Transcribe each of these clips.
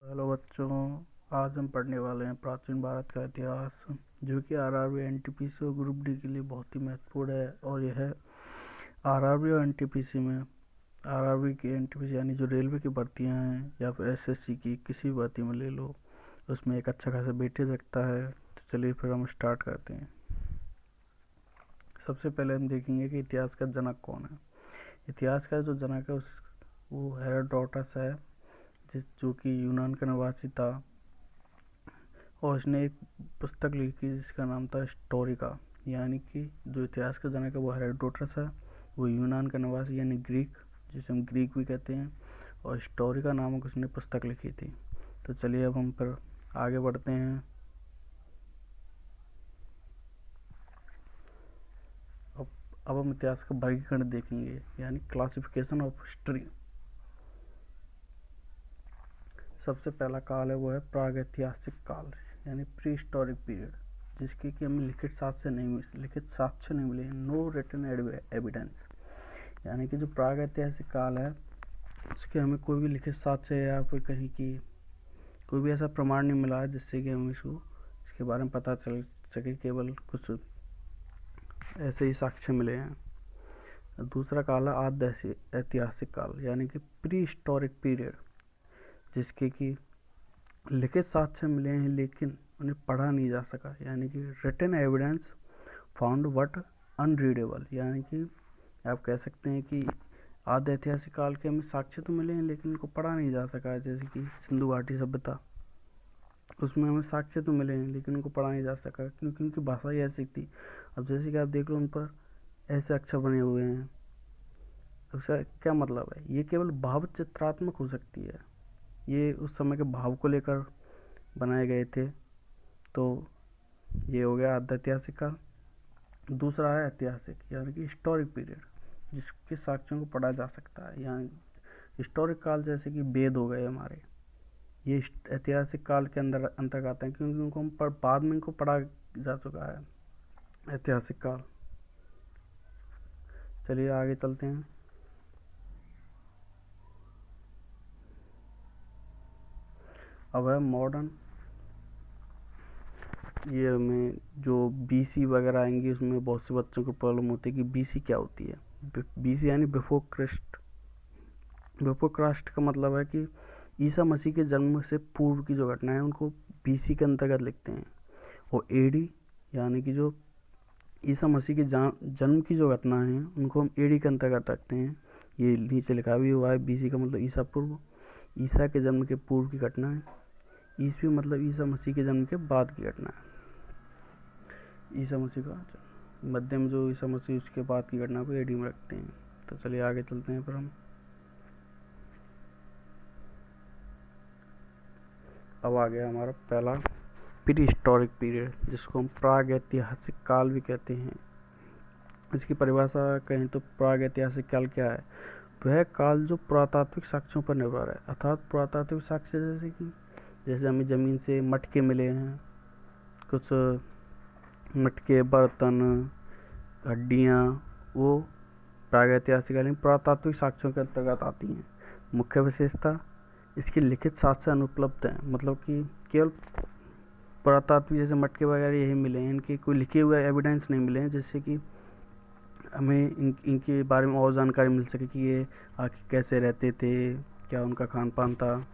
Hello बच्चों, आज हम पढ़ने वाले हैं प्राचीन भारत का इतिहास, जो कि आरआरबी एनटीपीसी और ग्रुप डी के लिए बहुत ही महत्वपूर्ण है। और यह आरआरबी और एनटीपीसी में आरआरबी की एनटीपीसी यानी जो रेलवे की भर्तियां हैं या फिर एसएससी की किसी भी भर्ती में ले लो, उसमें एक अच्छा खासा वेटेज रखता है। तो चलिए फिर हम स्टार्ट करते हैं। सबसे पहले हम देखेंगे कि इतिहास का जनक कौन है। इतिहास का जो जनक है वो हेरोडोटस है, जो कि यूनान का निवासी था, और उसने एक पुस्तक लिखी जिसका नाम था हिस्टोरिका। यानी कि जो इतिहास का जनक है वो हेरोडोटस है, वो यूनान का निवासी यानी ग्रीक, जिसे हम ग्रीक भी कहते हैं, और हिस्टोरिका नामक उसने पुस्तक लिखी थी। तो चलिए अब हम फिर आगे बढ़ते हैं। अब हम इतिहास का वर्गीकरण देखेंगे, यानी क्लासिफिकेशन ऑफ हिस्ट्री। सबसे पहला काल है वो है प्रागैतिहासिक काल, यानी प्री हिस्टोरिक पीरियड, जिसके कि हमें लिखित साक्ष्य नहीं मिले, नो रिटन एविडेंस। यानी कि जो प्रागैतिहासिक काल है उसके हमें कोई भी लिखित साक्ष्य या फिर कहीं की कोई भी ऐसा प्रमाण नहीं मिला है जिससे कि हमें इसके बारे में पता चल सके। केवल कुछ ऐसे ही साक्ष्य मिले हैं। दूसरा काल है आद्य ऐतिहासिक काल, यानी कि प्री हिस्टोरिक पीरियड, जिसके कि लिखित साक्ष्य मिले हैं लेकिन उन्हें पढ़ा नहीं जा सका, यानी कि written evidence found but unreadable. यानी कि आप कह सकते हैं कि आद्य ऐतिहासिक काल के हमें साक्ष्य तो मिले हैं लेकिन उनको पढ़ा नहीं जा सका है। जैसे कि सिंधु घाटी सभ्यता, उसमें हमें साक्ष्य तो मिले हैं लेकिन उनको पढ़ा नहीं जा सका क्योंकि उनकी भाषा ही ऐसी थी। अब जैसे कि आप देख लो, उन पर ऐसे अक्षर बने हुए हैं। उसका क्या मतलब है? ये केवल भाव चित्रात्मक हो सकती है, ये उस समय के भाव को लेकर बनाए गए थे। तो ये हो गया आद्य ऐतिहासिक काल। दूसरा है ऐतिहासिक, यानी कि हिस्टोरिक पीरियड, जिसके साक्ष्यों को पढ़ा जा सकता है। यहाँ हिस्टोरिक काल जैसे कि वेद हो गए हमारे, ये ऐतिहासिक काल के अंतर्गत आते हैं क्योंकि उनको हम बाद में इनको पढ़ा जा चुका है, ऐतिहासिक काल। चलिए आगे चलते हैं। अब है मॉडर्न। ये में जो बीसी वगैरह आएंगी उसमें बहुत से बच्चों को प्रॉब्लम होती है कि बीसी क्या होती है। बीसी यानी बिफोर क्राइस्ट। बिफोर क्राइस्ट का मतलब है कि ईसा मसीह के जन्म से पूर्व की जो घटना है उनको बीसी के अंतर्गत लिखते हैं। और एडी यानी कि जो ईसा मसीह के जन्म की जो घटना है उनको हम एडी के अंतर्गत रखते हैं। ये नीचे लिखा भी हुआ है, बीसी का मतलब ईसा पूर्व, ईसा के जन्म के पूर्व की घटना है। ईसवी मतलब ईसा मसीह के जन्म के बाद की घटना है। ईसा मसीह का मध्य में जो ईसा मसीह उसके बाद की घटना को एडी में रखते हैं। तो चलिए आगे चलते हैं। फिर हम अब आ गया हमारा पहला प्री हिस्टोरिक पीरियड, जिसको हम प्रागैतिहासिक काल भी कहते हैं। इसकी परिभाषा कहें तो प्रागैतिहासिक काल क्या है? वह काल जो पुरातात्विक साक्ष्यों पर निर्भर है। अर्थात पुरातात्विक साक्ष्य जैसे हमें ज़मीन से मटके मिले हैं, कुछ मटके, बर्तन, हड्डियाँ, वो प्रागैतिहासिक यानी पुरातात्विक साक्ष्यों के अंतर्गत आती हैं। मुख्य विशेषता, इसकी लिखित साक्ष्य अनुपलब्ध हैं, मतलब कि केवल पुरातात्विक जैसे मटके वगैरह यही मिले हैं, इनके कोई लिखे हुए एविडेंस नहीं मिले हैं जिससे कि हमें इनके बारे में और जानकारी मिल सके कि ये आखिर कैसे रहते थे, क्या उनका खान पान था।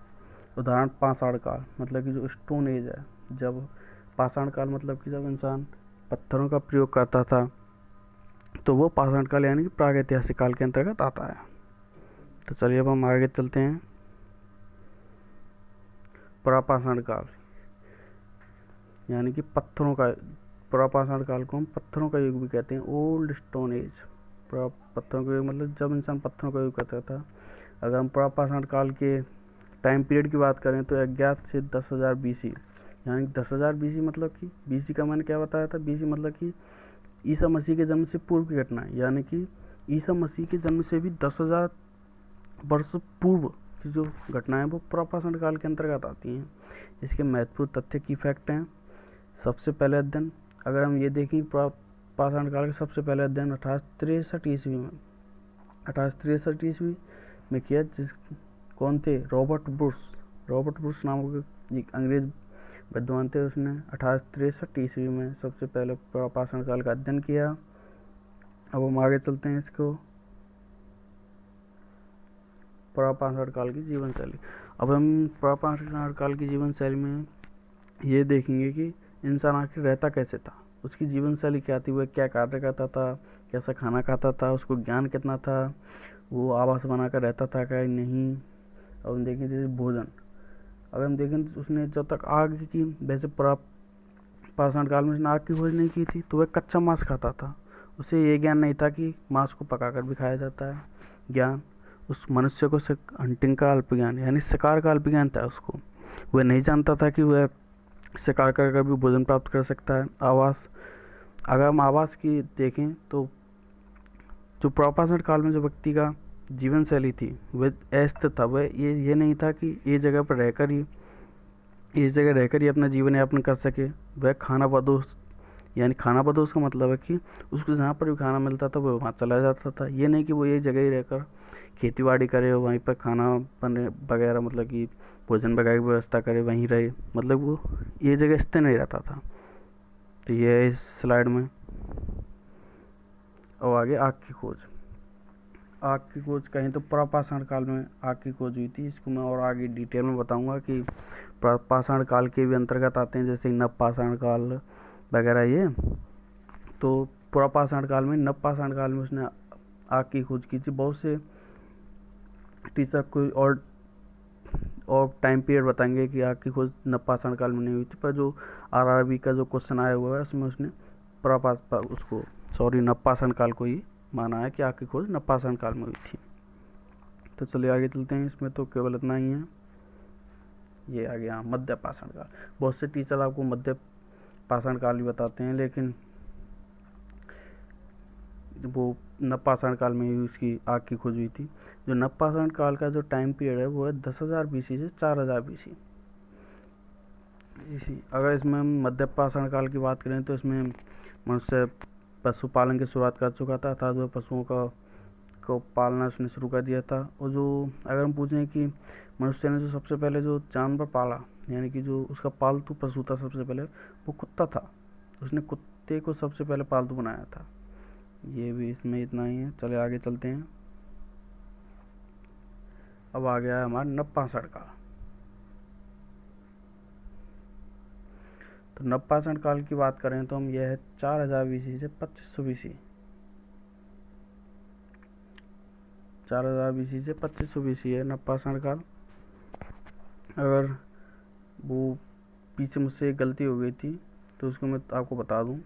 उदाहरण पाषाण काल, मतलब कि जो स्टोन एज है। जब पाषाण काल मतलब कि जब इंसान पत्थरों का प्रयोग करता था, तो वो पाषाण काल यानी कि प्रागैतिहासिक काल के अंतर्गत आता है। तो चलिए अब हम आगे चलते हैं। पुरापाषाण काल, यानी कि पत्थरों का, पुरापाषाण काल को हम पत्थरों का युग भी कहते हैं, ओल्ड स्टोन एज। पत्थरों का युग मतलब जब इंसान पत्थरों का युग करता था। अगर हम पुरापाषाण काल के टाइम पीरियड की बात करें तो अज्ञात से 10,000 BC, यानी 10,000 BC मतलब कि BC का मैंने क्या बताया था? BC मतलब कि ईसा मसीह के जन्म से पूर्व की घटना है, यानी कि ईसा मसीह के जन्म से भी 10,000 वर्ष पूर्व की जो घटना है वो पुरापाषाण काल के अंतर्गत आती हैं। इसके महत्वपूर्ण तथ्य की फैक्ट हैं। सबसे पहले अध्ययन अगर हम ये देखें, पुरापाषाण काल का सबसे पहले अध्ययन 1863 ईस्वी में 1863 ईस्वी में किया। कौन थे? रॉबर्ट ब्रूस, रॉबर्ट ब्रूस नामक एक अंग्रेज विद्वान थे, उसने 1863 ईस्वी में सबसे पहले पुरापाषाण काल का अध्ययन किया। अब हम आगे चलते हैं इसको पुरापाषाण काल की जीवन शैली। अब हम पुरापाषाण काल की जीवन शैली में ये देखेंगे कि इंसान आखिर रहता कैसे था, उसकी जीवन शैली क्या थी, वह क्या कार्य करता था, कैसा खाना खाता था, उसको ज्ञान कितना था, वो आवास बनाकर रहता था क्या नहीं। अब हम देखें जैसे भोजन, अगर हम देखें तो उसने जब तक आग की, वैसे पुरापाषाण काल में उसने आग की खोज नहीं की थी, तो वह कच्चा मांस खाता था। उसे ये ज्ञान नहीं था कि मांस को पकाकर भी खाया जाता है। ज्ञान उस मनुष्य को हंटिंग का अल्प ज्ञान यानी शिकार का अल्प ज्ञान था उसको। वह नहीं जानता था कि वह शिकार कर भी भोजन प्राप्त कर सकता है। आवास, अगर हम आवास की देखें तो जो पुरापाषाण काल में जो व्यक्ति का जीवन शैली थी वह अस्थिर था। वह ये नहीं था कि ये जगह पर रहकर ही इस जगह रहकर ही अपना जीवन यापन कर सके। वह खाना बदोश, यानी खाना बदोश का मतलब है कि उसको जहाँ पर भी खाना मिलता था वह वहाँ चला जाता था। ये नहीं कि वो एक जगह ही रहकर खेती बाड़ी करे और वहीं पर खाना बने वगैरह, मतलब कि भोजन वगैरह की व्यवस्था करे, वहीं रहे, मतलब वो ये जगह स्थिर नहीं रहता था। तो ये है इस स्लाइड में। और आगे आग की खोज। आग की खोज कहीं तो पुरापाषाण काल में आग की खोज हुई थी। इसको मैं और आगे डिटेल में बताऊंगा कि पुरापाषाण काल के भी अंतर्गत आते हैं, जैसे नवपाषाण काल वगैरह ये। तो पुरापाषाण काल में, नवपाषाण काल में उसने आग की खोज की थी। बहुत से टीचर कोई और टाइम पीरियड बताएंगे कि आग की खोज नवपाषाण काल में नहीं हुई थी, पर जो आरआरबी का जो क्वेश्चन आया हुआ है उसमें उसने नवपाषाण काल को ही माना है कि आग की खोज नवपाषाण काल में हुई थी। तो चलिए आगे चलते हैं। इसमें तो केवल इतना ही है। ये आ गया मध्य पाषाण काल। बहुत से टीचर आपको मध्य पाषाण काल भी बताते हैं, लेकिन वो नवपाषाण काल में ही उसकी आग की खोज हुई थी। जो नवपाषाण काल का जो टाइम पीरियड है वो है 10,000 BC से 4,000 BC। अगर इसमें हम मध्य पाषाण काल की बात करें तो इसमें मनुष्य पशुपालन की शुरुआत कर चुका था, अर्थात वह पशुओं को पालना उसने शुरू कर दिया था। और जो अगर हम पूछें कि मनुष्य ने जो सबसे पहले जो जानवर पाला, यानी कि जो उसका पालतू पशु था सबसे पहले, वो कुत्ता था। उसने कुत्ते को सबसे पहले पालतू बनाया था। ये भी इसमें इतना ही है। चले आगे चलते हैं। अब आ गया है हमारा नवपाषाण काल। तो नवपाषाण काल की बात करें तो हम यह है 4,000 BC से 2500 BC। 4,000 BC से 2500 BC है नवपाषाण काल। अगर वो पीछे मुझसे एक गलती हो गई थी तो उसको मैं आपको बता दूं।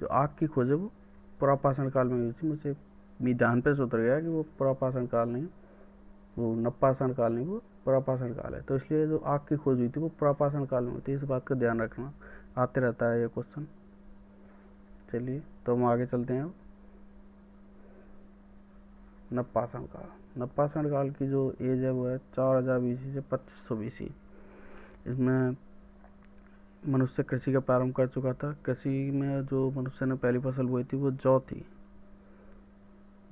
जो आग की खोज है वो पुरापाषाण काल में हुई थी। मुझे ध्यान पे से उतर गया कि वो पुरापाषाण काल नहीं, वो नवपाषाण काल नहीं, वो पुरापाषाण काल है। तो इसलिए जो आग की खोज हुई थी वो पुरापाषाण काल में हुई थी। इस बात का ध्यान रखना, आते रहता है ये क्वेश्चन। चलिए तो हम आगे चलते हैं। नवपाषाण काल। नवपाषाण काल की जो एज है वो है 4,000 BC से 2500 BC। इसमें मनुष्य कृषि का प्रारंभ कर चुका था। कृषि में जो मनुष्य ने पहली फसल बोई थी वो जौ थी,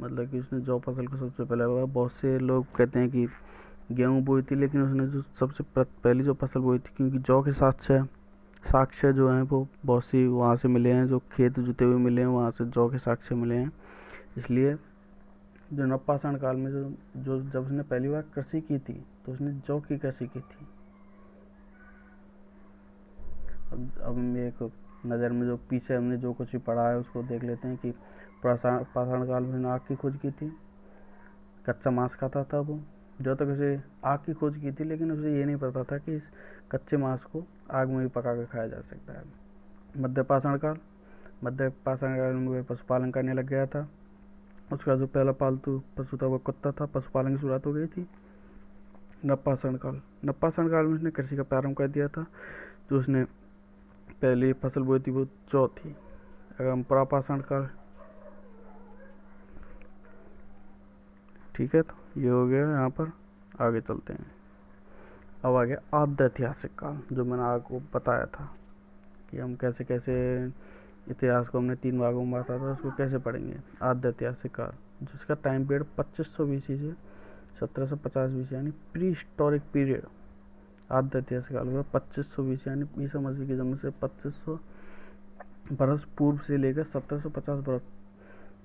मतलब कि उसने जौ फसल को सबसे पहले बोया। बहुत से लोग कहते हैं कि गेहूँ बोई थी, लेकिन उसने जो सबसे पहली जो फसल बोई थी, क्योंकि जौ के साक्ष्य जो हैं वो बहुत सी वहाँ से मिले हैं, जो खेत जुते हुए मिले हैं वहाँ से जौ के साक्ष्य मिले हैं। इसलिए जो नवपाषाण काल में जो जब उसने पहली बार कृषि की थी तो उसने जौ की कृषि की थी। अब हम एक नज़र में जो पीछे हमने जो कुछ भी पढ़ा है उसको देख लेते हैं कि पुरापाषाण काल में उसने आग की खोज की थी। कच्चा मांस खाता था वो, जो तक उसे आग की खोज की थी, लेकिन उसे ये नहीं पता था कि इस कच्चे मांस को आग में भी पका कर खाया जा सकता है। मध्य पाषाण काल। मध्य पाषाण काल में वह पशुपालन करने लग गया था। उसका जो पहला पालतू पशु था वो कुत्ता था। पशुपालन की शुरुआत हो गई थी। नवपाषाण काल। नवपाषाण काल में उसने कृषि का प्रारंभ कर दिया था। जो उसने पहली फसल बोई थी वो जौ थी। अगर हम पुरापाषाण काल, ठीक है, तो ये हो गया। यहाँ पर आगे चलते हैं। अब आ गया आद्य ऐतिहासिक काल, जो मैंने आपको बताया था कि हम कैसे कैसे इतिहास को हमने 3 भागों में बांटा था, उसको कैसे पढ़ेंगे। आद्य ऐतिहासिक काल, जिसका टाइम पीरियड 2500 BC से 1750 BC, यानी प्री हिस्टोरिक पीरियड आद्य ऐतिहासिक काल हुआ 2520 यानी ईसा मसीह के जन्म से 2500 बरस पूर्व से लेकर 1750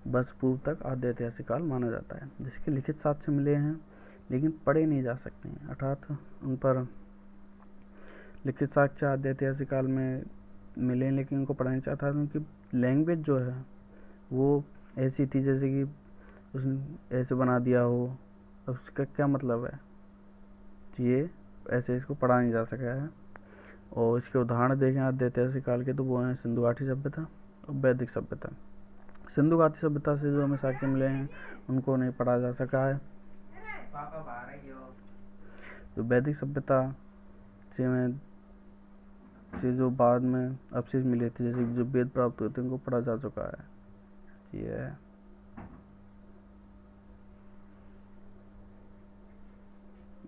वर्ष पूर्व तक आद्य ऐतिहासिक काल माना जाता है, जिसके लिखित साक्ष्य मिले हैं लेकिन पढ़े नहीं जा सकते हैं, अर्थात उन पर लिखित साक्ष्य आद्य ऐतिहासिक काल में मिले लेकिन उनको पढ़ा नहीं चाहता, उनकी लैंग्वेज जो है वो ऐसी थी जैसे कि उसने ऐसे बना दिया हो। अब उसका क्या मतलब है, ये ऐसे इसको पढ़ा नहीं जा सका है। और इसके उदाहरण देखें आद्य ऐतिहासिक काल के तो वो हैं सिंधु घाटी सभ्यता और वैदिक सभ्यता। सिंधु घाटी सभ्यता से जो हमें साक्ष्य मिले हैं उनको नहीं पढ़ा जा सका है। जो वैदिक सभ्यता से जो बाद में अवशेष मिले थे, जैसे जो वेद प्राप्त हुए थे, उनको पढ़ा जा चुका है। ये है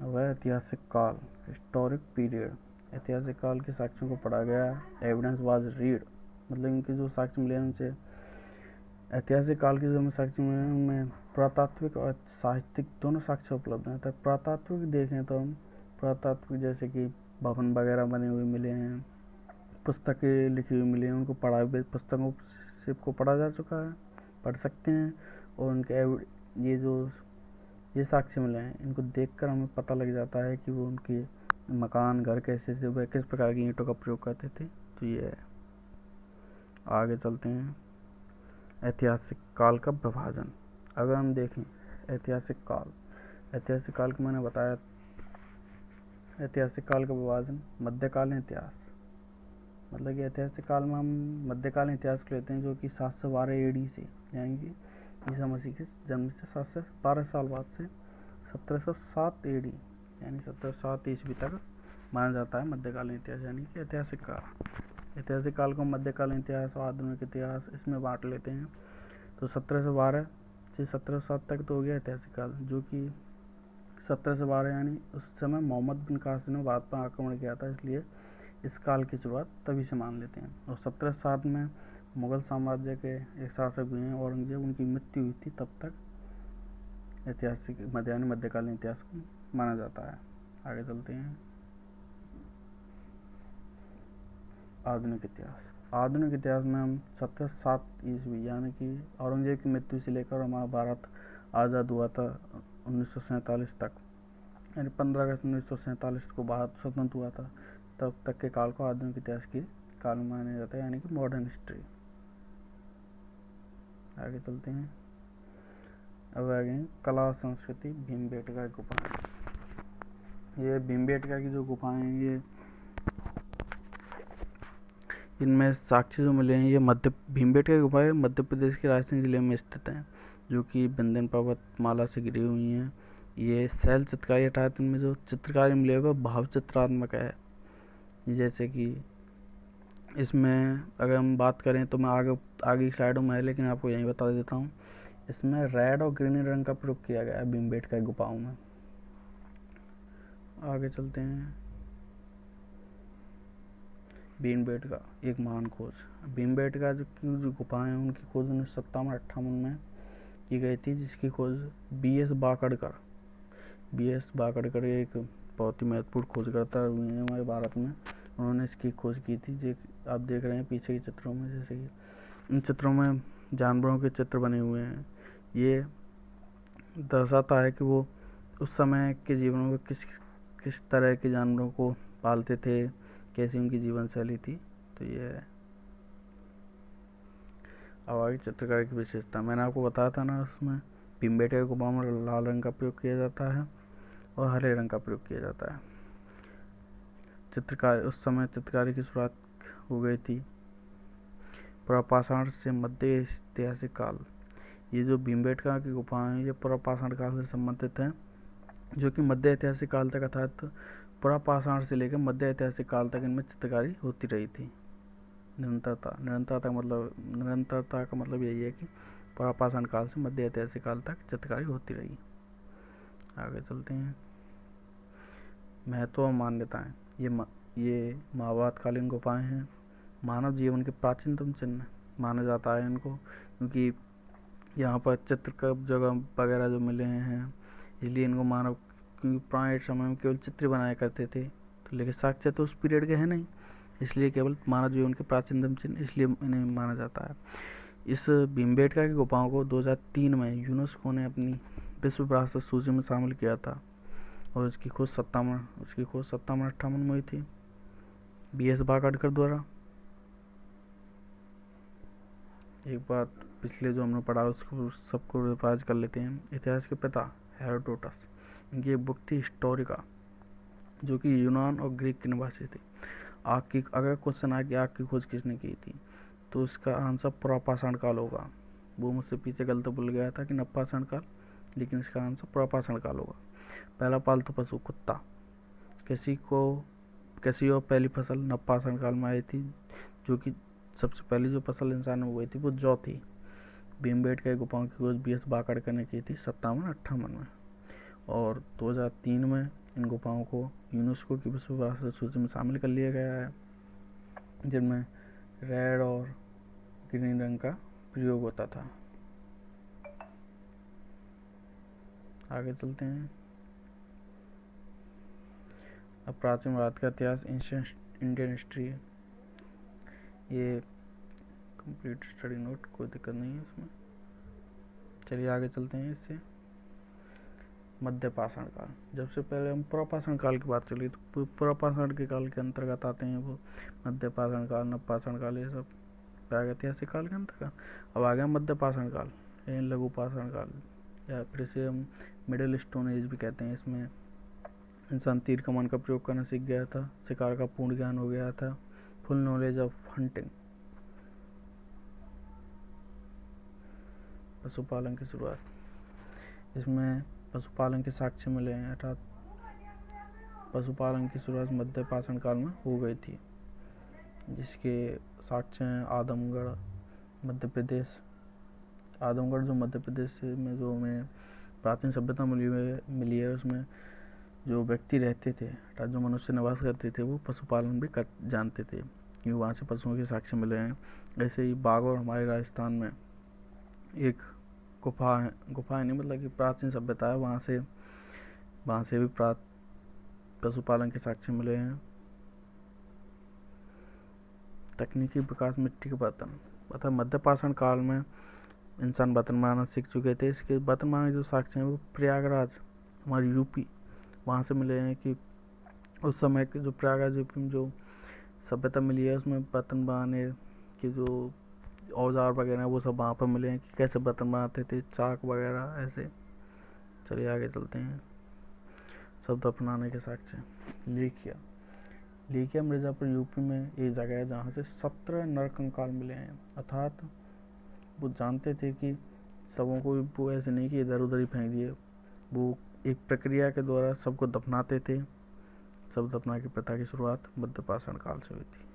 वह ऐतिहासिक काल, हिस्टोरिक पीरियड। ऐतिहासिक काल के साक्ष्यों को पढ़ा गया। एविडेंस वाज रीड, मतलब इनके जो साक्ष्य मिले उनसे ऐतिहासिक काल के जो हमें साक्ष्य मिले उनमें पुरातात्विक और साहित्यिक दोनों साक्ष्य उपलब्ध हैं। तो पुरातात्विक देखें तो हम पुरातात्विक जैसे कि भवन वगैरह बने हुए मिले हैं, पुस्तकें लिखी हुई मिली हैं, उनको पढ़ा हुए पुस्तकों से को पढ़ा जा चुका है, पढ़ सकते हैं। और उनके ये साक्ष्य मिले हैं, इनको देखकर हमें पता लग जाता है कि वो उनके मकान घर कैसे थे, वह किस प्रकार की ईंटों का प्रयोग करते थे। तो ये है। आगे चलते हैं। ऐतिहासिक काल का विभाजन। अगर हम देखें ऐतिहासिक काल को मैंने बताया, ऐतिहासिक काल का विभाजन मध्यकालीन इतिहास, मतलब कि ऐतिहासिक काल में हम मध्यकालीन इतिहास को लेते हैं जो कि 712 एडी से, यानी कि ईसा मसीह के जन्म से 712 साल बाद से 1707 एडी यानी 1707 ईस्वी तक माना जाता है मध्यकालीन इतिहास, यानी कि ऐतिहासिक काल। ऐतिहासिक काल को मध्यकालीन इतिहास और आधुनिक इतिहास इसमें बांट लेते हैं। तो 1712 से 1707 तक तो हो गया ऐतिहासिक काल, जो कि 1712 यानी उस समय मोहम्मद बिन कासिम ने भारत पर आक्रमण किया था, इसलिए इस काल की शुरुआत तभी से मान लेते हैं। और 1707 में मुगल साम्राज्य के एक शासक हुए हैं औरंगजेब, उनकी मृत्यु हुई थी, तब तक ऐतिहासिक मध्यकालीन इतिहास को माना जाता है। आगे चलते हैं। आधुनिक इतिहास में हम 1707 ईस्वी यानी कि औरंगजेब की मृत्यु से लेकर हमारा भारत आज़ाद हुआ था 1947 तक, यानी 15 अगस्त 1947 को भारत स्वतंत्र हुआ था, तब तक के काल को आधुनिक इतिहास की काल माना जाता है, यानी कि मॉडर्न हिस्ट्री। आगे चलते हैं। अब आगे कला और संस्कृति। भीमबेटका गुफाएं। ये भीमबेटका की जो गुफाएं हैं, ये इनमें साक्ष्य जो मिले हैं, ये भीमबेटका की गुफाएं मध्य प्रदेश के रायसेन जिले में स्थित हैं, जो कि विंध्य पर्वतमाला से घिरी हुई हैं। ये शैल चित्रकारी अर्थात इनमें जो चित्रकारी मिले हुए भाव चित्रात्मक है। जैसे कि इसमें अगर हम बात करें तो मैं आगे की स्लाइडों में है, लेकिन आपको यहीं बता देता हूँ। इसमें रेड और ग्रीन रंग का प्रयोग किया गया है भीमबेटका गुफाओं में। आगे चलते हैं। भीमबेटका एक महान खोज। भीमबेटका जो गुफाएं हैं उनकी खोज 1957-58 में की गई थी, जिसकी खोज BS बाकड़कर एक बहुत ही महत्वपूर्ण खोजकर्ता हुए हैं हमारे भारत में। उन्होंने इसकी खोज की थी। जो आप देख रहे हैं पीछे के चित्रों में, जैसे कि इन चित्रों में जानवरों के चित्र बने हुए हैं। ये दर्शाता है कि वो उस समय के जीवन में किस तरह के जानवरों को पालते थे, कैसी उनकी जीवन शैली थी। तो ये है। अब आगे चित्रकारी की विशेषता। मैंने आपको बताया था ना, उसमें भीमबेटका गुफा में लाल रंग का प्रयोग किया जाता है और हरे रंग का प्रयोग किया जाता है। उस समय चित्रकारी की शुरुआत हो गई थी। पुरापाषाण से मध्य ऐतिहासिक काल। ये जो भीमबेटका की गुफाएं हैं, ये पुरापाषाण काल से संबंधित हैं, जो कि मध्य ऐतिहासिक काल तक अर्थात पुरापाषाण से लेकर मध्य ऐतिहासिक काल तक इनमें चित्रकारी होती रही थी। निरंतरता का मतलब यही है कि पुरापाषाण काल से मध्य ऐतिहासिक काल तक चित्रकारी होती रही। आगे चलते हैं। महत्व और मान्यताएं। ये महाभारतकालीन गुफाएं हैं। मानव जीवन के प्राचीनतम चिन्ह माना जाता है इनको, क्योंकि यहाँ पर चित्र का जगह वगैरह जो मिले हैं, इसलिए इनको मानव, क्योंकि पुराने समय में केवल चित्र बनाया करते थे, तो तो लिखित साक्ष्य तो उस पीरियड के हैं नहीं, इसलिए केवल मानव जीवन के प्राचीनतम चिन्ह इसलिए इन्हें माना जाता है। इस भीमबेटका की गुफाओं को 2003 में यूनेस्को ने अपनी विश्व विरासत सूची में शामिल किया था और उसकी खोज 57-58 में हुई थी BS बाकाटकर द्वारा। एक बात पिछले जो हमने पढ़ा उसको सबको रिवाइज कर लेते हैं। इतिहास के पिता हेरोडोटस, इनकी एक बुक थी हिस्टोरिका, जो कि यूनान और ग्रीक के निवासी थे। आग की, अगर क्वेश्चन आया कि आग की खोज किसने की थी, तो इसका आंसर पुरापाषाण काल होगा। वो मुझसे पीछे गलत भूल गया था कि नवपाषाण काल, लेकिन इसका आंसर पुरापाषाण काल होगा। पहला पालतू पशु कुत्ता, किसी और पहली फसल नवपाषाण काल में आई थी, जो कि सबसे पहली जो फसल इंसान में हुई थी वो जौ थी। भीमबेटका गुफाओं की खोज BS बाकाटकर ने की थी 57-58 में। और 2003 में इन गुफाओं को यूनेस्को की विश्व विरासत सूची में शामिल कर लिया गया है, जिनमें रेड और ग्रीन रंग का प्रयोग होता था। आगे चलते हैं। अब प्राचीन भारत का इतिहास, इंडियन हिस्ट्री, ये कंप्लीट स्टडी नोट, कोई दिक्कत नहीं है इसमें। चलिए आगे चलते हैं इससे। मध्यपाषाण काल, जब से पहले हम पुरापाषाण काल की बात चली, तो पुरापाषाण के काल के अंतर्गत आते हैं वो मध्यपाषाण काल, नवपाषाण काल, ये सब प्रागैतिहासिक काल के अंतर्गत। अब आ गया मध्यपाषाण काल, लघु पाषाण काल, या फिर इसे हम मिडिल स्टोन एज भी कहते हैं। इसमें इंसान तीर कमान का प्रयोग करना सीख गया था, शिकार का पूर्ण ज्ञान हो गया था, फुल नॉलेज ऑफ हंटिंग। पशुपालन की शुरुआत, इसमें पशुपालन के साक्ष्य मिले हैं, अर्थात पशुपालन की शुरुआत मध्यपाषाण काल में हो गई थी, जिसके साक्ष्य हैं आदमगढ़, मध्य प्रदेश। आदमगढ़ जो मध्य प्रदेश में जो हमें प्राचीन सभ्यता मिली है, उसमें जो व्यक्ति रहते थे, अर्थात जो मनुष्य निवास करते थे, वो पशुपालन भी जानते थे, क्योंकि वहाँ से पशुओं के साक्ष्य मिले हैं। ऐसे ही बागौर हमारे राजस्थान में एक गुफा नहीं, मतलब कि प्राचीन सभ्यता है, वहाँ से भी पशुपालन के साक्ष्य मिले हैं। तकनीकी विकास, मिट्टी के बर्तन, अर्थात मध्यपाषाण काल में इंसान बर्तन बनाना सीख चुके थे। इसके बर्तन बनाने के जो साक्ष्य हैं वो प्रयागराज, हमारी यूपी, वहाँ से मिले हैं। कि उस समय के जो प्रयागराज यूपी में जो सभ्यता मिली है, उसमें बर्तन बनाने के जो औजार वगैरह वो सब वहाँ पर मिले हैं, कि कैसे बर्तन बनाते थे, चाक वगैरह ऐसे। चलिए आगे चलते हैं। शब्द अपनाने के साक्ष्य, लेकिया मिर्जापुर यूपी में एक जगह है जहाँ से 17 नरकंकाल मिले हैं। अर्थात वो जानते थे कि सबों को वो ऐसे नहीं कि इधर उधर ही फेंक दिए, वो एक प्रक्रिया के द्वारा सबको दफनाते थे। सब दफना की प्रथा की शुरुआत मध्यपाषाण काल से हुई थी।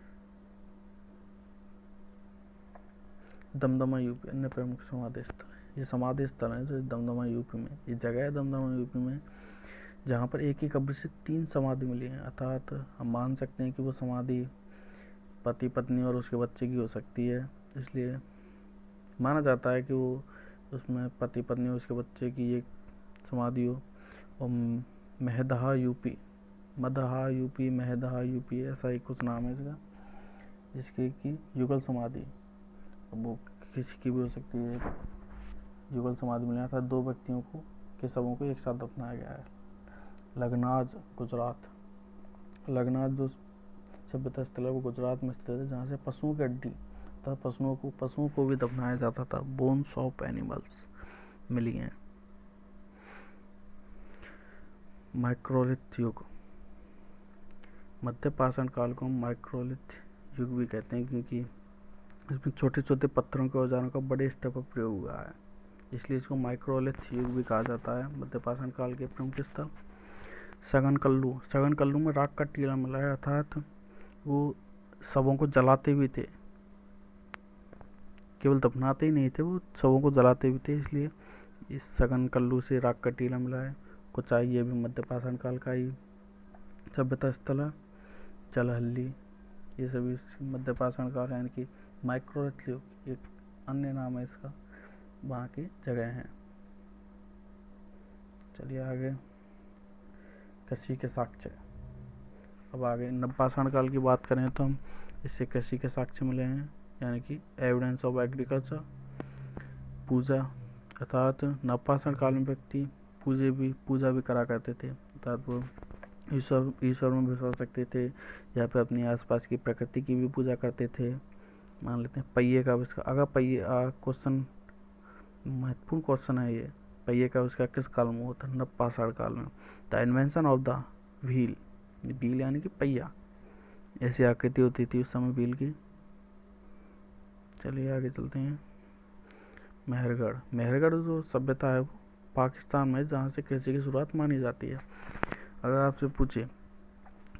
दमदमा यूपी, अन्य प्रमुख समाधि स्थल, ये समाधि स्थल है जो दमदमा यूपी में, ये जगह है दमदमा यूपी में, जहाँ पर एक ही कब्र से 3 समाधि मिली हैं। अर्थात हम मान सकते हैं कि वो समाधि पति पत्नी और उसके बच्चे की हो सकती है, इसलिए माना जाता है कि वो उसमें पति पत्नी और उसके बच्चे की एक समाधि हो। और महदहा यूपी, महदहा यूपी, ऐसा ही कुछ नाम है इसका, जिसकी कि युगल समाधि, वो किसी की भी हो सकती है। युगल समाधि मिला था 2 व्यक्तियों को के शवों को एक साथ दफनाया गया है। लगनाज, गुजरात, लगनाज जो सभ्यता स्थल है वो गुजरात में स्थित है, जहाँ से पशुओं की हड्डी तथा पशुओं को भी दफनाया जाता था। बोन्स ऑफ एनिमल्स मिली हैं। माइक्रोलिथ युग, मध्यपाषाण काल को हम माइक्रोलिथ युग भी कहते हैं, क्योंकि इसमें छोटे छोटे पत्थरों के औजारों का बड़े स्तर पर प्रयोग हुआ है, इसलिए इसको माइक्रोलिथ युग भी कहा जाता है। मध्यपाषाण काल के प्रमुख स्थल, सघन कल्लू में राख का टीला मिला है, अर्थात वो शवों को जलाते भी थे, केवल दफनाते ही नहीं थे, वो शवों को जलाते भी थे, इसलिए इस सघन कल्लू से राख का टीला मिला है। कुचाई, ये भी मध्यपाषाण काल का ही सभ्यता स्थल है। जलहल्ली, ये सभी मध्यपाषाण काल है, यानी कि माइक्रोलिथ युग एक अन्य नाम है इसका, वहाँ की जगह हैं। चलिए आगे। कसी के साक्ष्य, अब आगे नवपाषाण काल की बात करें तो हम इससे कृषि के साक्ष्य मिले हैं, यानी कि एविडेंस ऑफ एग्रीकल्चर। पूजा, अर्थात नवपाषाण काल में व्यक्ति पूजा भी करा करते थे, अर्थात वो ईश्वर में विश्वास रखते थे, यहाँ पे अपनी आसपास की प्रकृति की भी पूजा करते थे। मान लेते हैं पहिए का आविष्कार। अगर पहिए क्वेश्चन, महत्वपूर्ण क्वेश्चन है ये, पहिए का आविष्कार किस काल में हुआ था? नवपाषाण काल में। The invention of the wheel, wheel यानी कि पहिया, ऐसी आकृति होती थी उस समय व्हील की। चलिए आगे चलते हैं। मेहरगढ़ जो सभ्यता है वो पाकिस्तान में, जहाँ से कृषि की शुरुआत मानी जाती है। अगर आपसे पूछे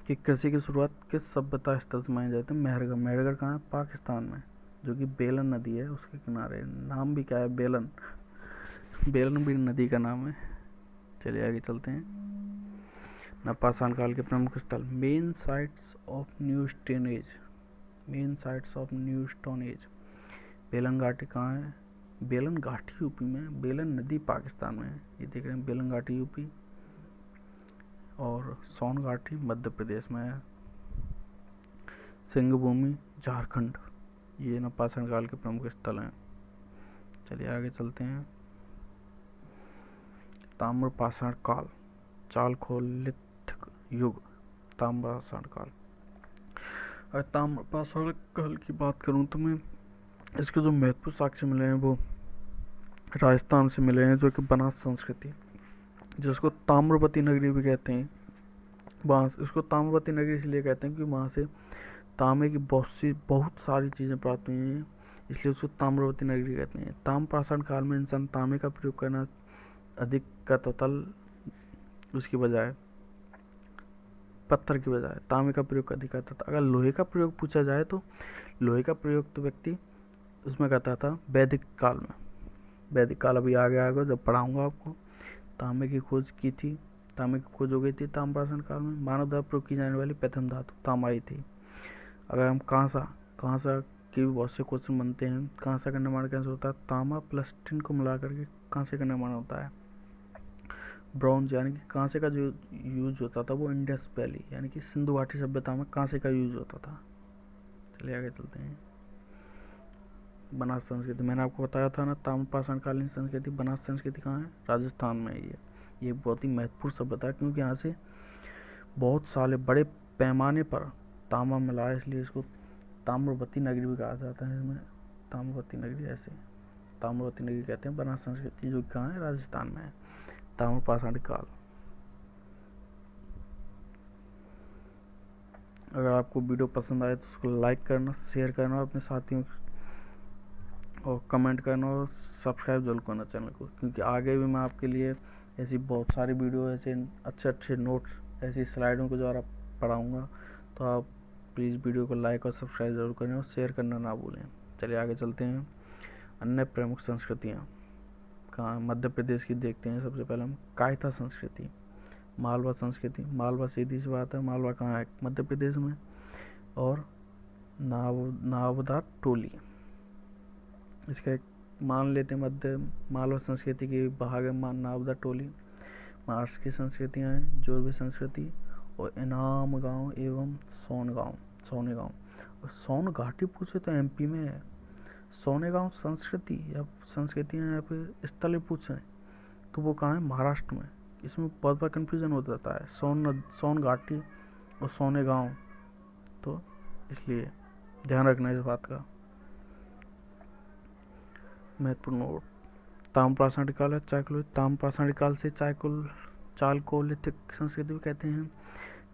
कि कृषि की शुरुआत किस सभ्यता स्थल से मानी जाती है? मेहरगढ़ कहाँ है? पाकिस्तान में, जो कि बेलन नदी है उसके किनारे। नाम भी क्या है? बेलन भी नदी का नाम है। चलिए आगे चलते हैं। नवपाषाण काल के प्रमुख स्थल, main sites of new stone age. बेलन घाटी कहाँ है? बेलन घाटी यूपी में, बेलन नदी पाकिस्तान में है, ये देख रहे हैं, बेलन घाटी यूपी, और सोन घाटी मध्य प्रदेश में है। सिंहभूमि झारखंड, ये नवपाषाण काल के प्रमुख स्थल हैं। चलिए आगे चलते हैं। ताम्रपाषाण काल, चालकोलिथिक युग, ताम्रपाषाण काल। अगर ताम्रपाषाण काल की बात करूं तो मैं इसके जो महत्वपूर्ण साक्ष्य मिले हैं वो राजस्थान से मिले हैं, जो कि बनास संस्कृति, जिसको ताम्रवती नगरी भी कहते हैं। वहाँ इसको ताम्रवती नगरी इसलिए कहते हैं कि वहाँ से तांबे की बहुत सारी चीज़ें प्राप्त हुई हैं, इसलिए उसको ताम्रवती नगरी कहते हैं। ताम्रपाषाण काल में इंसान तांबे का प्रयोग करना अधिक करता था, उसकी बजाय पत्थर की बजाय तांबे का प्रयोग अधिक करता था। अगर लोहे का प्रयोग पूछा जाए तो लोहे का प्रयोग तो व्यक्ति उसमें करता था वैदिक काल में। वैदिक काल अभी आगे आएगा जब पढ़ाऊंगा आपको। तांबे की खोज की थी, तांबे की खोज हो गई थी ताम्रपाषाण काल में। मानव द्वारा प्रयोग की जाने वाली प्रथम धातु तांबा ही थी। अगर हम कांसा के भी बहुत से क्वेश्चन बनते हैं। कांसा का निर्माण कैसे होता है? तांबा प्लस टिन को मिला करके कांसे का निर्माण होता है। ब्रॉन्ज यानी कि कांसे का जो यूज होता था वो इंडस वैली यानी कि सिंधु घाटी सभ्यता में कांसे का यूज होता था। चलिए आगे चलते हैं। बनास संस्कृति, मैंने आपको बताया था ना, ताम्रपाषाण कालीन संस्कृति, बनास संस्कृति कहाँ है? राजस्थान में है। ये बहुत ही महत्वपूर्ण सभ्यता है, क्योंकि यहाँ से बहुत साले बड़े पैमाने पर तांबा मिला है, इसलिए इसको ताम्रवती नगरी भी कहा जाता है। इसमें ताम्रवती नगरी, ऐसे ताम्रवती नगरी कहते हैं बनास संस्कृति, जो कहाँ है? राजस्थान में है। ताम्रपाषाण काल। अगर आपको वीडियो पसंद आए तो उसको लाइक करना, शेयर करना अपने साथियों, और कमेंट करना, और सब्सक्राइब जरूर करना चैनल को, क्योंकि आगे भी मैं आपके लिए ऐसी बहुत सारी वीडियो, ऐसे अच्छे नोट्स, ऐसी स्लाइडों के द्वारा पढ़ाऊँगा। तो आप प्लीज़ वीडियो को लाइक और सब्सक्राइब जरूर करें और शेयर करना ना भूलें। चलिए आगे चलते हैं। अन्य प्रमुख संस्कृतियाँ कहाँ? मध्य प्रदेश की देखते हैं। सबसे पहले हम कायथा संस्कृति, मालवा संस्कृति। मालवा सीधी सी बात है, मालवा कहाँ है? मध्य प्रदेश में। और नावदा टोली, इसका एक मान लेते हैं मध्य मालवा संस्कृति की भाग है नावदा टोली। महाराष्ट्र की संस्कृतियाँ हैं जोरवी संस्कृति और इनाम गांव एवं सोनेगांव। और सोन घाटी पूछे तो एमपी में है। सोनेगांव संस्कृति या संस्कृतियाँ यहाँ पे स्थल पूछें तो वो कहाँ है? महाराष्ट्र में। इसमें बहुत बार कन्फ्यूजन हो जाता है, सोन घाटी और सोनेगांव, तो इसलिए ध्यान रखना इस बात का। महत्वपूर्ण नोट, ताम्रपाषाण काल है ताम्रपाषाण काल से चालकोलिथिक संस्कृति भी कहते हैं।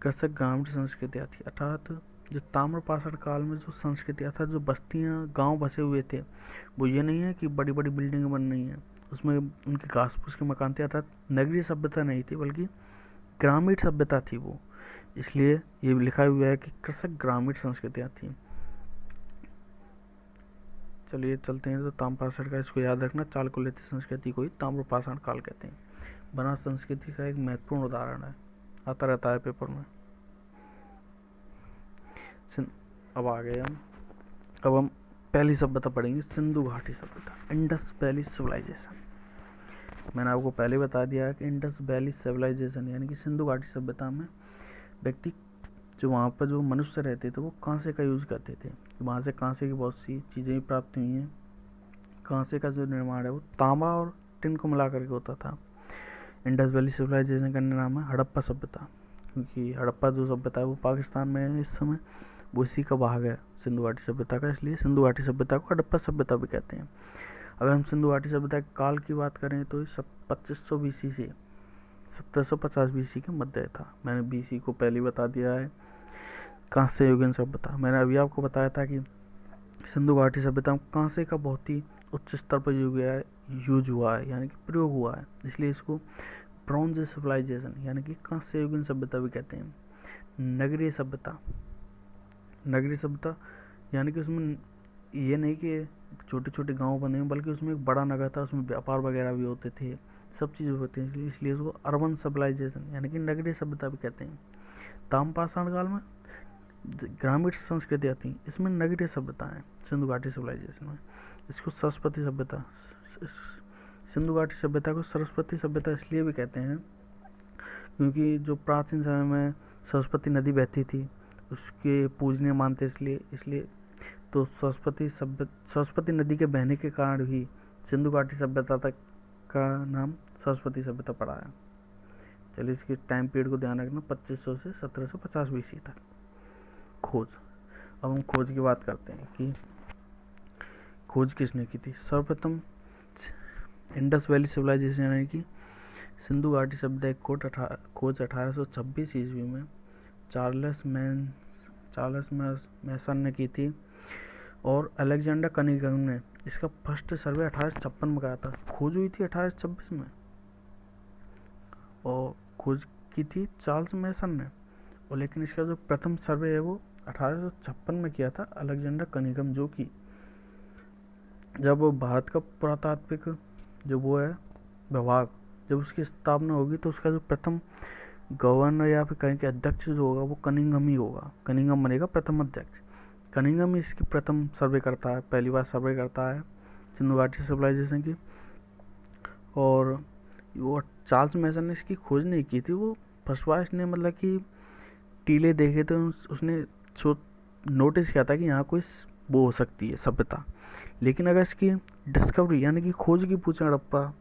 कृषक ग्रामीण संस्कृतियाँ थी, अर्थात जो ताम्रपाषाण काल में जो संस्कृति, अर्थात जो बस्तियाँ गांव बसे हुए थे, वो ये नहीं है कि बड़ी बड़ी बिल्डिंग बन रही हैं, उसमें उनके घास फूस के मकान थे, अर्थात नगरीय सभ्यता नहीं थी बल्कि ग्रामीण सभ्यता थी वो। इसलिए ये लिखा हुआ है कि कृषक ग्रामीण संस्कृतियाँ थी। चलिए चलते हैं। तो ताम्रपाषाण का, इसको याद रखना, चालकोलिथिक संस्कृति को ही ताम्रपाषाण काल कहते हैं। बनास संस्कृति का एक महत्वपूर्ण उदाहरण है, आता रहता है पेपर में। अब आ गए हम पहली सभ्यता पढ़ेंगे, सिंधु घाटी सभ्यता, इंडस वैली सिविलाइजेशन। मैंने आपको पहले बता दिया है कि इंडस वैली सिविलाइजेशन यानी कि सिंधु घाटी सभ्यता में व्यक्ति जो वहाँ पर जो मनुष्य रहते थे वो कांसे का यूज़ करते थे। वहाँ से कांसे की बहुत सी चीज़ें भी प्राप्त हुई हैं। कांसे का जो निर्माण है वो तांबा और टिन को मिला करके होता था। इंडस वैली सिविलाइजेशन का नाम है हड़प्पा सभ्यता, क्योंकि हड़प्पा जो सभ्यता है वो पाकिस्तान में है इस समय, वो इसी का भाग है सिंधु घाटी सभ्यता का, इसलिए सिंधु घाटी सभ्यता को हड़प्पा सभ्यता भी कहते हैं। अगर हम सिंधु घाटी सभ्यता के काल की बात करें तो 2500 BC से 1750 BC के मध्य था। मैंने BC को पहले बता दिया है। कांस्य युगीन सभ्यता, मैंने अभी आपको बताया था कि सिंधु घाटी सभ्यता में कांसे का बहुत ही उच्च स्तर पर यूज हुआ है, यानी कि प्रयोग हुआ है, इसलिए इसको ब्रॉन्ज सिविलाइजेशन यानी कि कांस्य युगीन सभ्यता भी कहते हैं। नगरीय सभ्यता, नगरीय सभ्यता यानी कि उसमें ये नहीं कि छोटे छोटे गांव बने हैं, बल्कि उसमें एक बड़ा नगर था, उसमें व्यापार वगैरह भी होते थे, सब चीज़ें होती हैं, इसलिए उसको अर्बन सिविलाइजेशन यानी कि नगरीय सभ्यता भी कहते हैं। ताम्रपाषाण काल में ग्रामीण संस्कृति आती है, इसमें नगरीय सभ्यता है सिंधु घाटी सिविलाइजेशन में। इसको सरस्वती सभ्यता, सिंधु घाटी सभ्यता को सरस्वती सभ्यता इसलिए भी कहते हैं क्योंकि जो प्राचीन समय में सरस्वती नदी बहती थी उसके पूजनीय मानते, इसलिए तो सरस्वती नदी के बहने के कारण ही सिंधु घाटी सभ्यता तक का नाम सरस्वती सभ्यता पड़ा है। चलिए इसके टाइम पीरियड को ध्यान रखना, 2500 से 1750 BC तक। खोज, अब हम खोज की बात करते हैं कि खोज किसने की थी। सर्वप्रथम इंडस वैली सिविलाइजेशन यानी कि सिंधु घाटी सभ्यता की खोज 1826 ईस्वी में चार्ल्स मैसन ने की थी, और अलेक्जेंडर कनिंघम ने इसका फर्स्ट सर्वे 1856 में कराया था। खोज हुई थी 1826 में, और खोज की थी चार्ल्स मैसन ने, और लेकिन इसका जो प्रथम सर्वे है वो 1856 में किया था अलेक्जेंडर कनिंघम, जो कि जब भारत का पुरातात्विक जो वो है विभाग जब उसकी स्थापना होगी तो उसका जो प्रथम गवर्नर या फिर कहीं के अध्यक्ष जो होगा वो कनिंघम ही होगा। कनिंघम बनेगा प्रथम अध्यक्ष। कनिंघम इसकी प्रथम सर्वे करता है, पहली बार सर्वे करता है सिंधु घाटी सिविलाइजेशन की। और वो चार्ल्स मैसन ने इसकी खोज नहीं की थी, वो फर्स्ट बार इसने मतलब कि टीले देखे थे, उसने नोटिस किया था कि यहाँ कोई वो हो सकती है सभ्यता। लेकिन अगर इसकी डिस्कवरी यानी कि खोज की पूछें हड़प्पा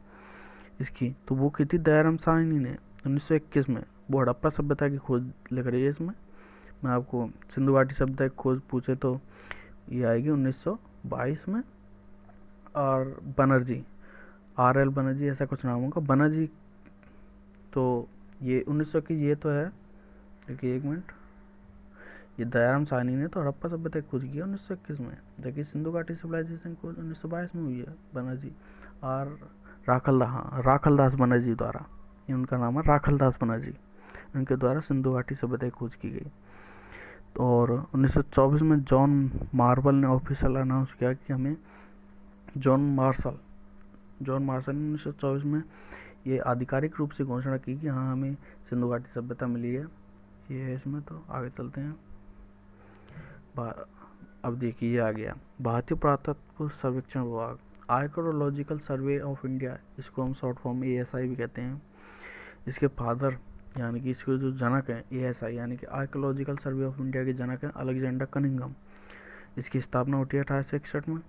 इसकी, तो वो की थी दयाराम साहनी ने 1921 में। वो हड़प्पा सभ्यता की खोज लिख रही है इसमें। मैं आपको सिंधु घाटी सभ्यता की खोज पूछे तो ये आएगी 1922 में। और बनर्जी, RL बनर्जी ऐसा कुछ नाम होगा, बनर्जी, तो ये 1900 की ये तो है, देखिए एक मिनट, ये दयाराम साहनी ने तो हड़प्पा सभ्यता की खोज की है 1921 में, जबकि सिंधु घाटी सिविलाइजेशन खोज 1922 में हुई है बनर्जी और राखलदास बनर्जी द्वारा। ये उनका नाम है राखलदास बनर्जी, उनके द्वारा सिंधु घाटी सभ्यता की खोज की गई। और 1924 में जॉन मार्वल ने ऑफिशियल अनाउंस किया कि हमें जॉन मार्शल ने 1924 में ये आधिकारिक रूप से घोषणा की कि हाँ हमें सिंधु घाटी सभ्यता मिली है। ये है इसमें, तो आगे चलते हैं। अब देखिए ये आ गया भारतीय पुरातत्व सर्वेक्षण विभाग, आर्कोलॉजिकल सर्वे ऑफ इंडिया, इसको हम शॉर्ट फॉर्म में ASI भी कहते हैं। इसके फादर यानी कि इसके जो जनक हैं ASI यानी कि आर्कोलॉजिकल सर्वे ऑफ इंडिया के जनक हैं अलेक्जेंडर कनिंघम। इसकी स्थापना होती है 1861 में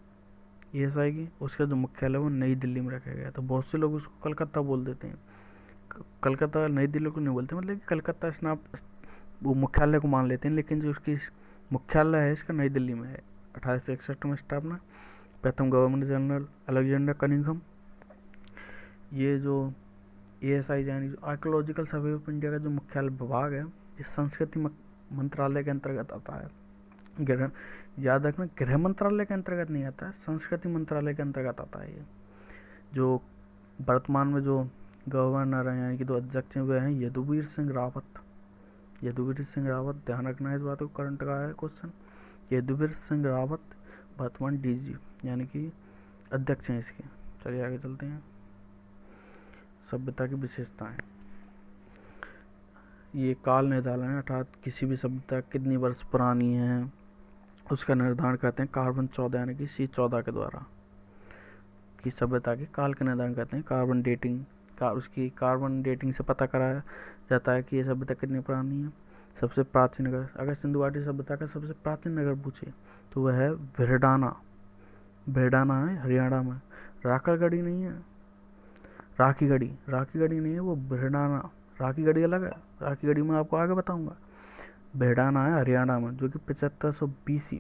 ASI की। उसका जो मुख्यालय वो नई दिल्ली में रखा गया। तो बहुत से लोग उसको कलकत्ता बोल देते हैं, कलकत्ता नई दिल्ली को नहीं बोलते, मतलब कि कलकत्ता वो मुख्यालय को मान लेते हैं, लेकिन जो उसकी मुख्यालय है इसका नई दिल्ली में है। 1861 में स्थापना, प्रथम गवर्नर जनरल अलेक्जेंडर कनिंघम। ये जो ASI यानी जो आर्कोलॉजिकल सर्वे ऑफ इंडिया का जो मुख्यालय विभाग है ये संस्कृति मंत्रालय के अंतर्गत आता है। याद रखना गृह मंत्रालय के अंतर्गत नहीं आता है, संस्कृति मंत्रालय के अंतर्गत आता है। ये जो वर्तमान में जो गवर्नर हैं यानी कि जो अध्यक्ष हैं वे हैं यदुवीर सिंह रावत। ध्यान रखना है इस बात को, करंट का है क्वेश्चन। यदुवीर सिंह रावत वर्तमान DG यानी कि अध्यक्ष हैं इसके। चलिए आगे चलते हैं। सभ्यता की विशेषताएं, ये काल निर्धारण है, अर्थात किसी भी सभ्यता कितनी वर्ष पुरानी है उसका निर्धारण करते हैं कार्बन 14 यानी कि C14 के द्वारा। कि सभ्यता के काल का निर्धारण करते हैं कार्बन डेटिंग उसकी कार्बन डेटिंग से पता कराया जाता है कि ये सभ्यता कितनी पुरानी है। सबसे प्राचीन नगर, अगर सिंधु घाटी सभ्यता का सबसे प्राचीन नगर पूछे तो वह है भिरडाना। भिरडाना है हरियाणा में। राकड़गढ़ी नहीं है, राखीगढ़ी नहीं है, वो भिरडाना। राखीगढ़ी अलग है, राखीगढ़ी मैं आपको आगे बताऊंगा। भिरडाना है हरियाणा में, जो कि 7500 BC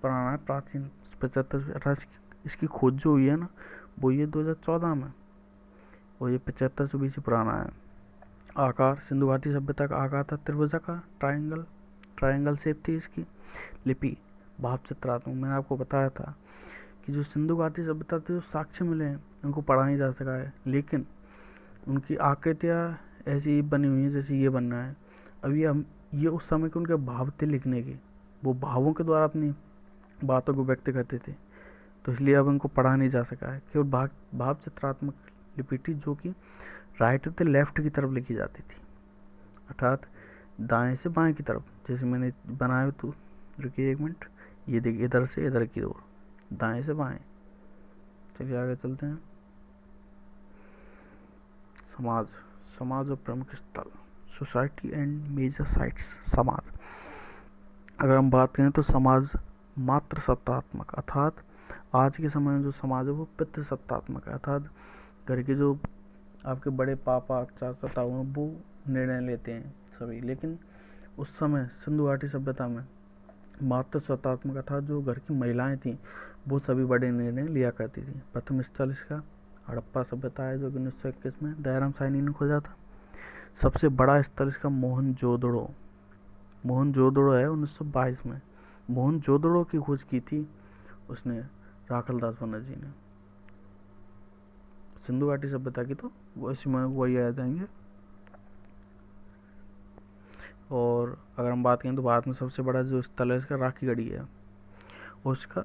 पुराना है, प्राचीन। 75, इसकी खोज जो हुई है ना, वो ये 2014 में, और ये 7500 BC पुराना है। आकार, सिंधु घाटी सभ्यता का आकार था त्रिभुजाकार, ट्रायंगल शेप थी इसकी। लिपि भाव चित्रात्मक, मैंने आपको बताया था कि जो सिंधु घाटी सभ्यता थी, जो साक्ष्य मिले हैं उनको पढ़ा नहीं जा सका है, लेकिन उनकी आकृतियाँ ऐसी बनी हुई हैं जैसे ये बनना है। अभी हम ये उस समय के उनके भाव थे लिखने के, वो भावों के द्वारा अपनी बातों को व्यक्त करते थे, तो इसलिए अब इनको पढ़ा नहीं जा सका है। केवल भाव चित्रात्मक लिपि थी, जो कि राइट से लेफ्ट की तरफ लिखी जाती थी, अर्थात दाएं से बाएं की तरफ। जैसे मैंने बनाया, तो रुकिए एक मिनट, ये देखिए इधर से इधर की ओर, दाएं से बाएं। चलिए आगे चलते हैं। समाज और प्रमुख स्थल, सोसाइटी एंड मेजर साइट्स। समाज, अगर हम बात करें तो समाज मात्र सत्तात्मक, अर्थात आज के समय में जो समाज है वो पितृसत्तात्मक है, अर्थात घर के जो आपके बड़े पापा चाचा ताऊ हैं वो निर्णय लेते हैं सभी। लेकिन उस समय सिंधु घाटी सभ्यता में मात्र सत्तात्मक था, जो घर की महिलाएं थीं वो सभी बड़े निर्णय लिया करती थी। प्रथम स्थल इसका हड़प्पा सभ्यता है, जो कि 1921 में दयाराम साहनी ने खोजा था। सबसे बड़ा स्थल इसका मोहनजोदड़ो है 1922 में। मोहनजोदड़ो की खोज की थी उसने राखलदास बनर्जी ने। सिंधु घाटी सभ्यता की तो वही आ जाएंगे। और अगर हम बात करें तो भारत में सबसे बड़ा जो स्थल है इसका राखीगढ़ी है, और उसका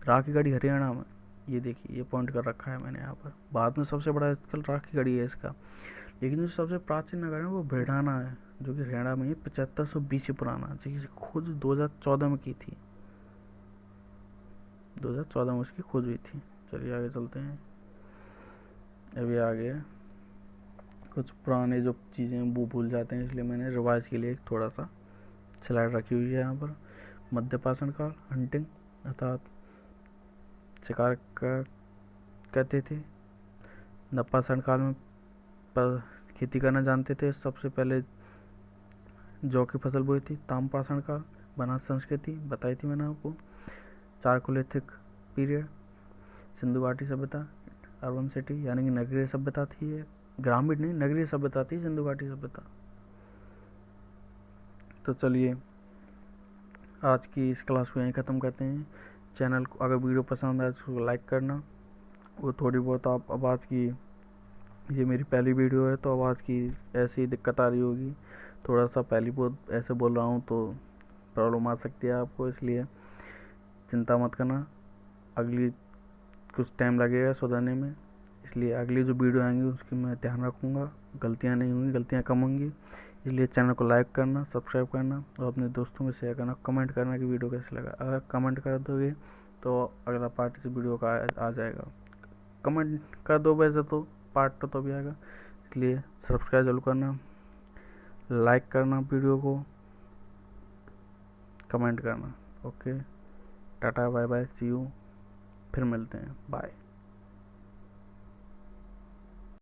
राखीगढ़ी हरियाणा में, ये देखिए ये पॉइंट कर रखा है मैंने यहाँ पर। भारत में सबसे बड़ा स्थल राखीगढ़ी है इसका। लेकिन जो सबसे प्राचीन नगर है वो भिरडाना है, जो कि हरियाणा में 7500 BC पुराना, जिसकी खोज 2014 में की थी। 2014 में उसकी खोज हुई थी। चलिए आगे चलते हैं। अभी आगे कुछ पुराने जो चीज़ें वो भूल जाते हैं, इसलिए मैंने रिवाइज के लिए थोड़ा सा स्लाइड रखी हुई है यहाँ पर। मध्यपाषाण काल, हंटिंग अर्थात शिकार करते थे। नवपाषाण काल में पर खेती करना जानते थे, सबसे पहले जौ की फसल बोई थी। ताम्रपाषाण काल, बनास संस्कृति बताई थी मैंने आपको। चारकोलिथिक पीरियड, सिंधु घाटी सभ्यता, अर्बन सिटी यानी कि नगरीय सभ्यता थी ये, ग्रामीण नहीं नगरीय सभ्यता थी सिंधु घाटी सभ्यता। तो चलिए आज की इस क्लास को यहीं ख़त्म करते हैं। चैनल को अगर वीडियो पसंद आए तो उसको लाइक करना। वो थोड़ी बहुत आप आवाज़ की, ये मेरी पहली वीडियो है तो आवाज़ की ऐसी दिक्कत आ रही होगी, थोड़ा सा पहली बहुत ऐसे बोल रहा हूँ तो प्रॉब्लम आ सकती है आपको, इसलिए चिंता मत करना। अगली कुछ टाइम लगेगा सुधरने में, इसलिए अगली जो वीडियो आएंगी उसकी मैं ध्यान रखूँगा, गलतियाँ नहीं होंगी, गलतियाँ कम होंगी। इसलिए चैनल को लाइक करना, सब्सक्राइब करना और अपने दोस्तों में शेयर करना। कमेंट करना कि वीडियो कैसे लगा। अगर कमेंट कर दोगे तो अगला पार्ट इस वीडियो का आ जाएगा। कमेंट कर दो वैसे तो पार्ट तो भी आएगा, इसलिए सब्सक्राइब जरूर करना, लाइक करना वीडियो को, कमेंट करना। Okay, tata bye bye, see you, फिर मिलते हैं, बाय।